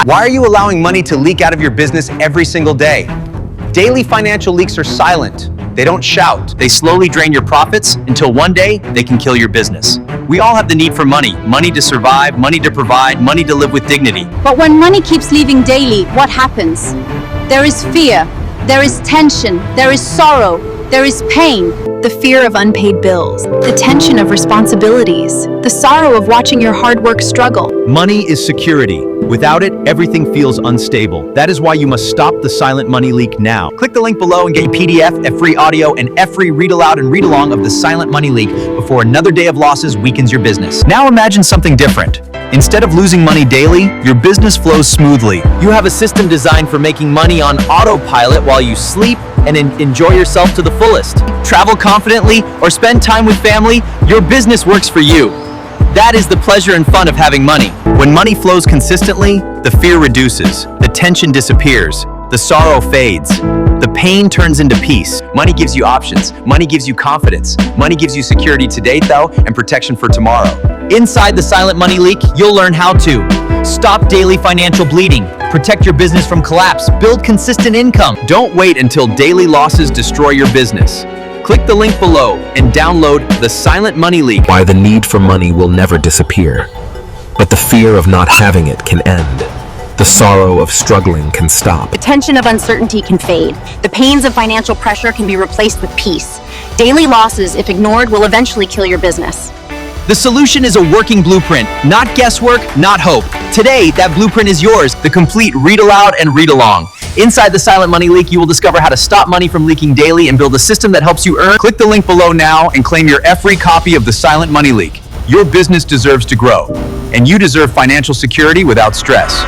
Why are you allowing money to leak out of your business every single day? Daily financial leaks are silent. They don't shout. They slowly drain your profits until one day they can kill your business. We all have the need for money. Money to survive, money to provide, money to live with dignity. But when money keeps leaving daily, what happens? There is fear, there is tension, there is sorrow, there is pain. The fear of unpaid bills, the tension of responsibilities, the sorrow of watching your hard work struggle. Money is security. Without it, everything feels unstable. That is why you must stop the silent money leak now. Click the link below and get a PDF, a free audio, and a free read aloud and read along of the silent money leak before another day of losses weakens your business. Now imagine something different. Instead of losing money daily, your business flows smoothly. You have a system designed for making money on autopilot while you sleep and enjoy yourself to the fullest. Travel confidently or spend time with family, your business works for you. That is the pleasure and fun of having money. When money flows consistently, the fear reduces, the tension disappears, the sorrow fades, the pain turns into peace. Money gives you options, money gives you confidence, money gives you security today though, and protection for tomorrow. Inside the silent money leak, you'll learn how to stop daily financial bleeding, protect your business from collapse, build consistent income. Don't wait until daily losses destroy your business. Click the link below and download the Silent Money Leak. Why the need for money will never disappear, but the fear of not having it can end. The sorrow of struggling can stop. The tension of uncertainty can fade. The pains of financial pressure can be replaced with peace. Daily losses, if ignored, will eventually kill your business. The solution is a working blueprint, not guesswork, not hope. Today, that blueprint is yours, the complete read aloud and read along. Inside the Silent Money Leak, you will discover how to stop money from leaking daily and build a system that helps you earn. Click the link below now and claim your free copy of the Silent Money Leak. Your business deserves to grow, and you deserve financial security without stress.